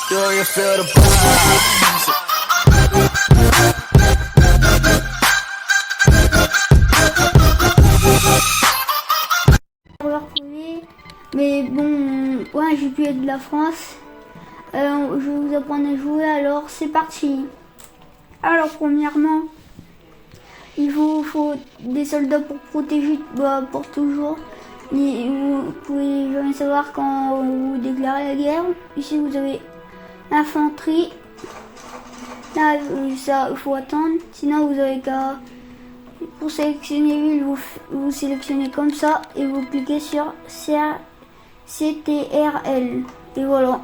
Do you feel the vibes? Mais bon, ouais, j'ai pu être de la France. Je vais vous apprendre à jouer, alors c'est parti. Alors premièrement, il faut des soldats pour protéger, pour toujours. Mais vous pouvez jamais savoir quand vous déclarez la guerre. Ici vous avez l'infanterie. Là, ça, il faut attendre. Sinon vous avez qu'à, pour sélectionner ville, vous sélectionnez comme ça et vous cliquez sur CTRL. Et voilà.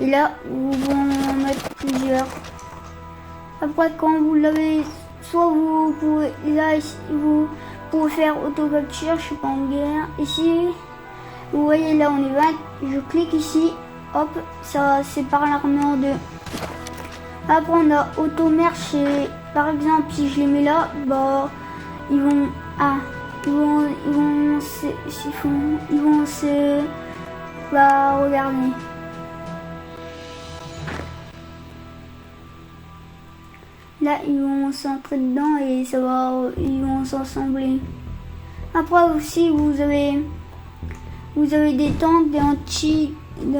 Et là, vous pouvez en mettre plusieurs. Après, quand vous l'avez, soit vous pouvez, là, ici, vous pouvez faire auto-capture, je suis pas en guerre. Ici, vous voyez, là, on est 20. Je clique ici, hop, ça sépare l'armée en deux. Après, on a auto-merge, et par exemple, si je les mets là, ils vont se, regardez. Là, ils vont s'entrer dedans et ils vont s'assembler. Après aussi, vous avez des tanks, des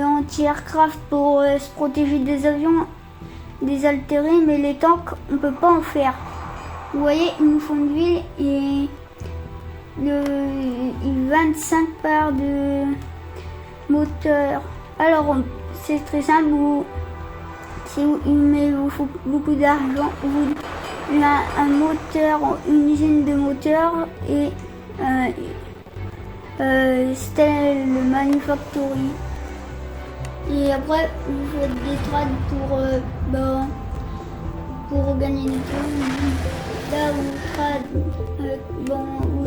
anti-aircraft pour se protéger des avions, des altérés, mais les tanks, on peut pas en faire. Vous voyez, ils nous font une ville et 25 paires de moteurs. Alors, c'est très simple. Il vous faut beaucoup d'argent. Il y a un moteur, une usine de moteurs et Steel Manufacturing. Et après, vous faites des trades pour gagner des points. Là, vous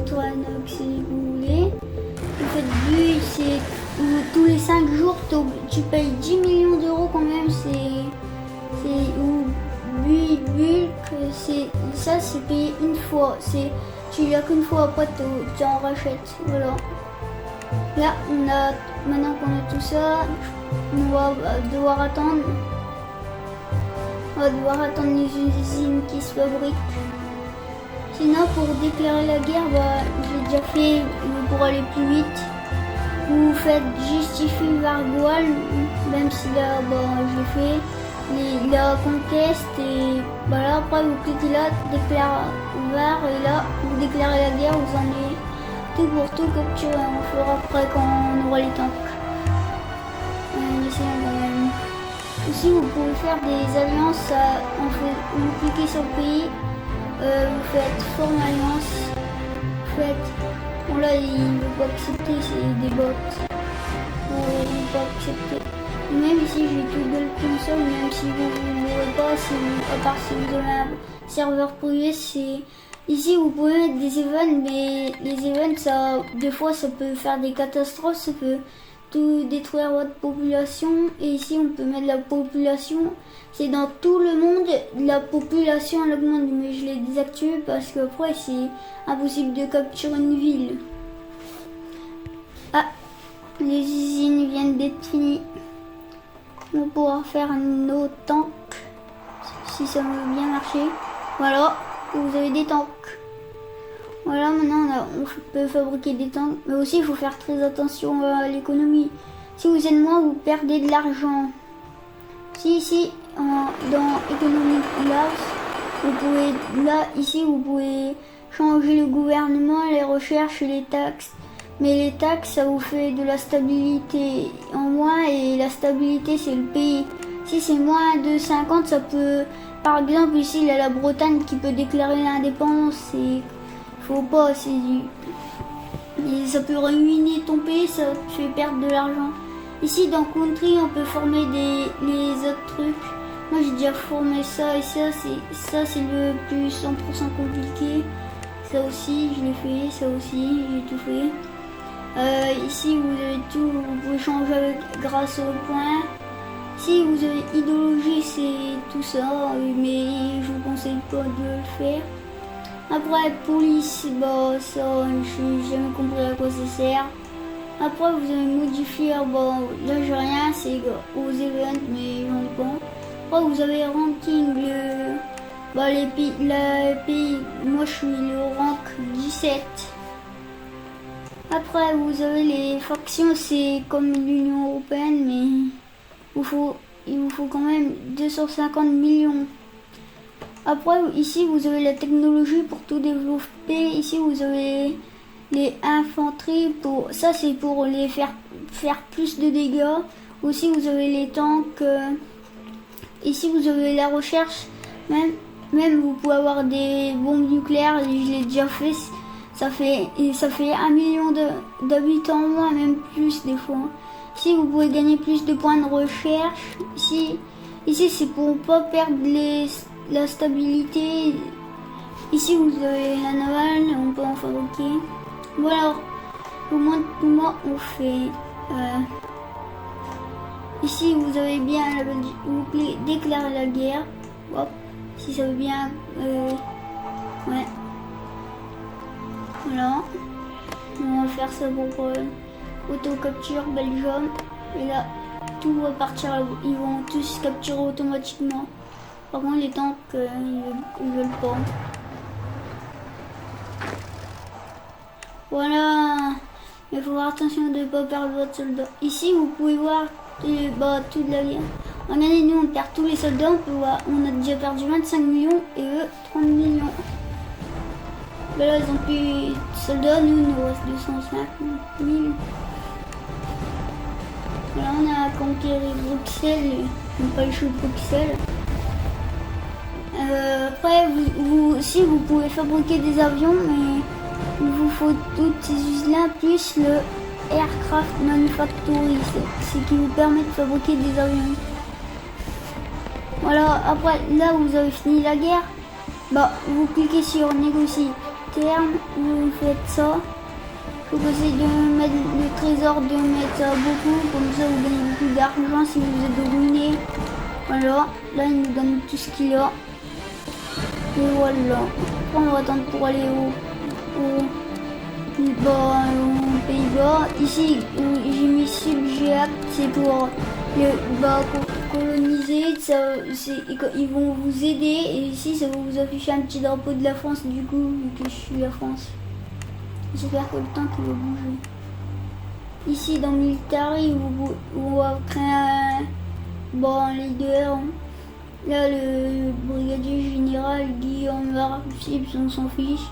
trade si vous voulez. Vous faites but, tous les 5 jours, tu payes 10 millions d'euros quand même. Ça c'est payé une fois, tu l'as qu'une fois, après tu en rachètes, voilà. Là maintenant qu'on a tout ça, on va devoir attendre les usines qui se fabriquent. Sinon, pour déclarer la guerre, j'ai déjà fait, pour aller plus vite, vous faites justifie Vargoal, même si là j'ai fait la conquête et voilà. Après vous cliquez là, déclare Var, et là vous déclarez la guerre, vous en avez tout pour tout capturer. On fera après quand on aura les tanks. Aussi vous pouvez faire des alliances, vous cliquez sur le pays, vous faites forme alliance, bon là il ne veut pas accepter, c'est des bots, il ne veut pas accepter. Même ici j'ai Google Console, même si vous ne voulez pas, à part si vous avez un serveur privé, ici vous pouvez mettre des events, mais les events, des fois ça peut faire des catastrophes, ça peut tout détruire votre population. Et ici on peut mettre la population, c'est dans tout le monde, la population elle augmente, mais je l'ai désactivé parce qu'après c'est impossible de capturer une ville. Ah, les usines viennent d'être finies. On va pouvoir faire nos tanks, si ça veut bien marcher. Voilà, vous avez des tanks. Voilà, maintenant on peut fabriquer des tanks, mais aussi il faut faire très attention à l'économie. Si vous êtes moins, vous perdez de l'argent. Ici, dans Economic Loss, ici vous pouvez changer le gouvernement, les recherches et les taxes. Mais les taxes, ça vous fait de la stabilité en moins, et la stabilité, c'est le pays. Si c'est moins de 50, ça peut... Par exemple, ici, il y a la Bretagne qui peut déclarer l'indépendance. Faut pas, ça peut ruiner ton pays, ça te fait perdre de l'argent. Ici, dans Country, on peut former les autres trucs. Moi, j'ai déjà formé ça, et ça, c'est le plus 100% compliqué. Ça aussi, je l'ai fait, ça aussi, j'ai tout fait. Ici vous avez tout, vous pouvez changer grâce au point. Si vous avez idéologie, c'est tout ça, mais je vous conseille pas de le faire. Après police, ça j'ai jamais compris à quoi ça sert. Après, vous avez modifié, bon, là j'ai rien, c'est aux events, mais j'en ai pas. Après, vous avez ranking, les pays, moi je suis le rank 17. Après, vous avez les factions, c'est comme l'Union Européenne, mais il vous faut quand même 250 millions. Après, ici, vous avez la technologie pour tout développer. Ici, vous avez les infanteries. Ça, c'est pour les faire plus de dégâts. Aussi, vous avez les tanks. Ici, vous avez la recherche. Même vous pouvez avoir des bombes nucléaires. Je l'ai déjà fait. Ça fait 1 million d'habitants en moins, même plus des fois. Ici, vous pouvez gagner plus de points de recherche. Ici c'est pour pas perdre la stabilité. Ici, vous avez la navale, on peut en fabriquer. Bon alors, comment on fait ici, vous avez bien vous pouvez déclarer la guerre. Hop, si ça veut bien. Ouais. Voilà. On va faire ça pour auto-capture Belgium. Et là, tout va partir. Ils vont tous capturer automatiquement. Par contre, les tanks, ils veulent pas. Voilà. Il faut faire attention de ne pas perdre votre soldat. Ici, vous pouvez voir toute la guerre. Regardez, nous, on perd tous les soldats. On a déjà perdu 25 millions et eux, 30 millions. Mais là, ils ont plus de soldats. Nous, il nous reste 205 000. Là, on a conquéri Bruxelles. On n'a pas le choix de Bruxelles. Après, si vous pouvez fabriquer des avions, mais il vous faut toutes ces usines-là, plus le Aircraft Manufactory, c'est qui vous permet de fabriquer des avions. Voilà, après, là, vous avez fini la guerre. Vous cliquez sur négocier terme, vous faites ça. Faut essayer de mettre le trésor, de mettre ça beaucoup, comme ça vous gagnez beaucoup d'argent si vous êtes ruiné. Voilà, là il nous donne tout ce qu'il a. Et voilà. Après, on va attendre pour aller aux Pays-Bas. Ici, j'ai mis subject, c'est pour coloniser. Ils vont vous aider. Et ici, ça va vous afficher un petit drapeau de la France, du coup, vu que je suis la France. J'espère que le temps qu'il va bouger. Ici, dans Military, on va créer un leader. Là, le brigadier général Guillaume Varcips, on s'en fiche.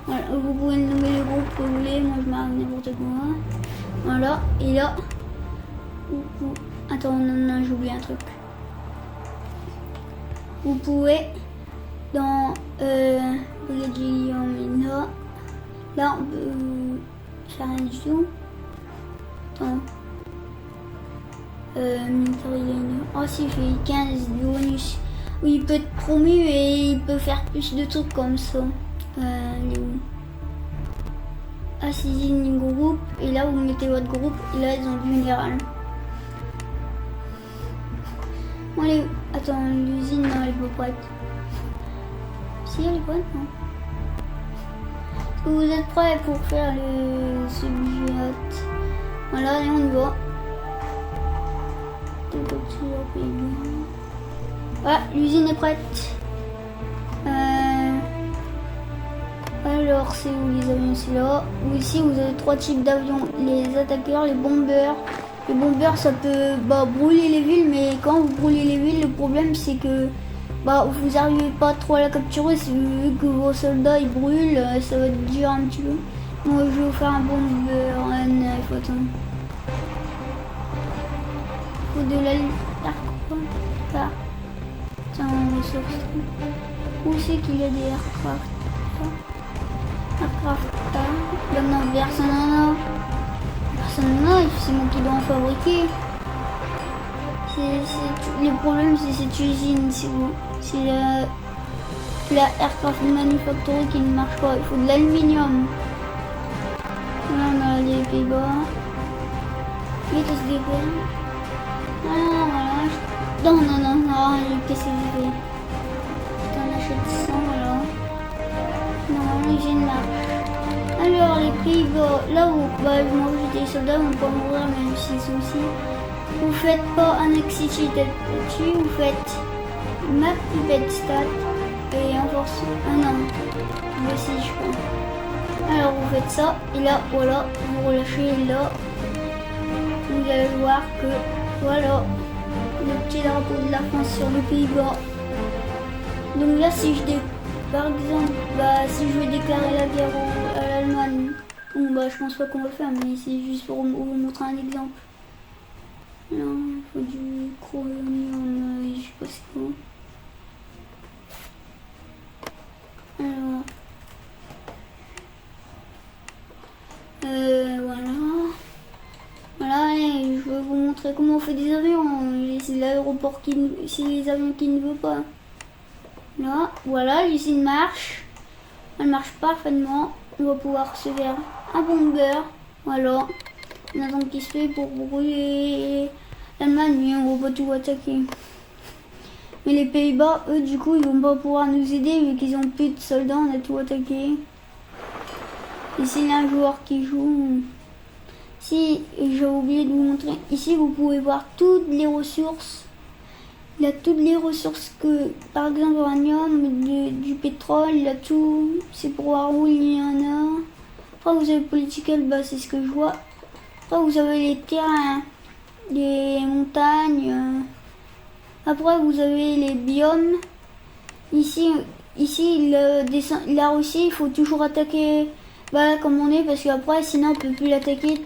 Voilà, vous pouvez nommer le groupe que vous voulez. Moi, je marque n'importe quoi. Voilà, et là. Attends, non, j'ai oublié un truc. Vous pouvez, dans brigadier Guillaume, là, on peut faire un zoom. Attends. Si, il fait 15 bonus. Oui, il peut être promu et il peut faire plus de trucs comme ça. Assassin groupe. Et là, vous mettez votre groupe. Et là, ils ont le général. Attends, l'usine, non, elle est pas prête. Si, elle est prête, non. Est-ce que vous êtes prêts pour faire le subject? Voilà, et on y va. Voilà, l'usine est prête. Alors, c'est où les avions? C'est là. Ici, vous avez 3 types d'avions. Les attaqueurs, les bombeurs. Les bombeurs, ça peut brûler les villes, mais quand vous brûlez les villes, le problème, c'est que vous n'arrivez pas trop à la capturer. Vu que vos soldats, ils brûlent, ça va durer un petit peu. Moi, je vais vous faire un bombeur. Il faut attendre. De la tiens, ressources. Où c'est qu'il y a des aircraft? Non, personne n'en a. C'est moi qui dois en fabriquer. Le problème, c'est cette usine. C'est la Aircraft Manufactory qui ne marche pas. Il faut de l'aluminium. Là, on a les Pays-Bas. Il se dépêche. Non, qu'est-ce que je fais? On achète 100 alors. Non, j'ai une marque. Alors les Pays-Bas, là où bah, vous mangez des soldats, on peut mourir même s'ils sont ici. Vous faites pas annexity là-dessus, vous faites map stat et en force. Ah non, voici je crois. Alors vous faites ça et là voilà, vous relâchez là. Vous allez voir que voilà le petit drapeau de la France sur les Pays-Bas. Donc là si par exemple, bah, si je veux déclarer la guerre à l'Allemagne, bon, bah, je pense pas qu'on va le faire, mais c'est juste pour vous montrer un exemple. Non, il faut du chromium, je sais pas c'est quoi. Alors, voilà. Voilà, et je vais vous montrer comment on fait des avions. C'est l'aéroport c'est les avions qui ne veulent pas. Là, voilà, l'usine marche. Elle marche parfaitement. On va pouvoir se faire un bunker. Voilà. On attend qu'il se fait pour brûler l'Allemagne, mais on va pas tout attaquer. Mais les Pays-Bas, eux, du coup, ils vont pas pouvoir nous aider vu qu'ils ont plus de soldats. On a tout attaqué. Ici, il y a un joueur qui joue. Si, j'ai oublié de vous montrer. Ici, vous pouvez voir toutes les ressources. Il y a toutes les ressources que, par exemple, l'uranium, du pétrole, il y a tout. C'est pour voir où il y en a. Après, vous avez political, bah, c'est ce que je vois. Après, vous avez les terrains, les montagnes. Après, vous avez les biomes. Ici la Russie, il faut toujours attaquer. Bah, comme on est, parce qu'après, sinon, on peut plus l'attaquer.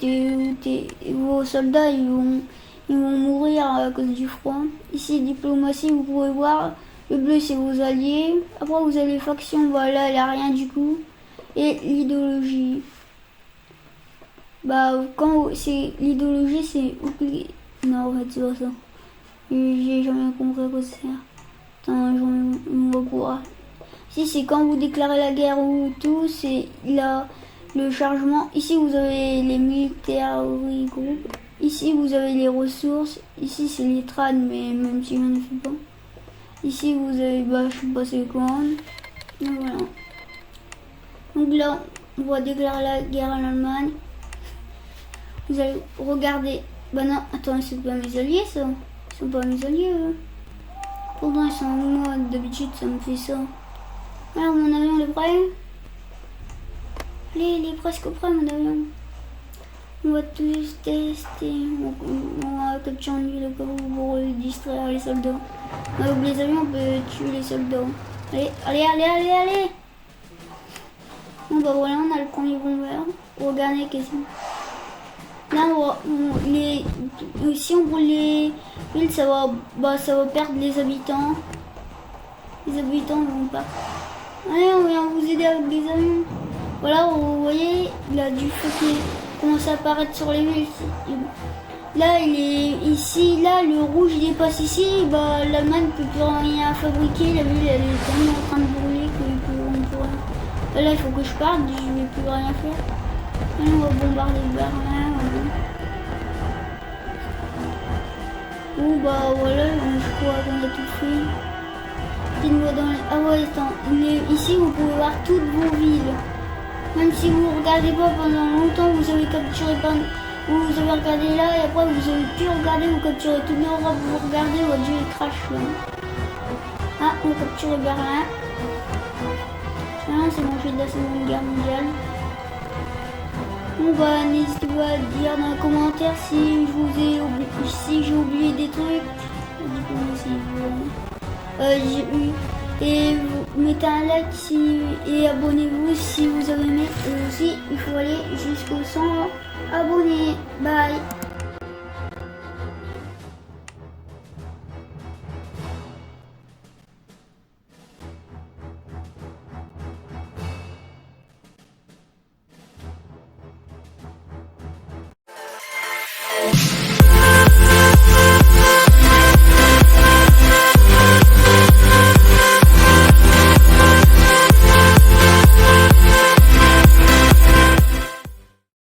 Vos soldats, ils vont mourir à cause du froid. Ici, diplomatie, vous pouvez voir. Le bleu, c'est vos alliés. Après, vous avez les factions. Voilà, elle a rien du coup. Et l'idéologie. Bah, quand c'est l'idéologie, c'est oublier. Non, en fait, c'est pas ça. J'ai jamais compris à quoi ça sert. Attends, on va pouvoir. Si, c'est quand vous déclarez la guerre ou tout, c'est là le chargement. Ici, vous avez les militaires groupes. Ici, vous avez les ressources. Ici, c'est les trades, mais même si je ne fais pas. Ici, vous avez, bah, je sais pas c'est quoi. Donc, voilà. Donc là, on va déclarer la guerre à l'Allemagne. Vous allez regarder. Bah non, attends, c'est pas mes alliés, ça. Ils sont pas mes alliés, eux. Pourtant, ils sont moi. D'habitude, ça me fait ça. Alors, mon avion, il est prêt. Il est presque prêt, mon avion. On va tous tester. On va capturer le carreau pour distraire les soldats. Les avions, on peut tuer les soldats. Allez. Bon, bah voilà, on a le premier bombeur. Regardez, qu'est-ce que là, si on brûle les villes, ça va perdre les habitants. Les habitants vont pas. Allez, on vient vous aider avec des avions. Voilà, vous voyez, il a du feu qui commence à apparaître sur les villes. Là, il est ici, là, le rouge il passe ici. Bah, l'Allemagne ne peut plus rien fabriquer. La ville, elle est tellement en train de brûler qu'on pourrait. Là, il faut que je parte, je vais plus rien faire. Allez, on va bombarder Berlin. Ou bah voilà, je crois qu'on a tout fait. Ah ouais, attends, ici vous pouvez voir toutes vos villes. Même si vous ne regardez pas pendant longtemps, vous avez capturé vous avez regardé là et après vous avez pu regarder, vous capturez toute l'Europe, vous regardez, votre jeu il crash là. Ah, on a capturé Berlin. Ah, c'est mon jeu de la Seconde Guerre mondiale. Bon bah n'hésitez pas à dire dans les commentaires si j'ai oublié des trucs. Et vous mettez un like et abonnez-vous si vous avez aimé. Et aussi il faut aller jusqu'au 100 abonnés. Bye.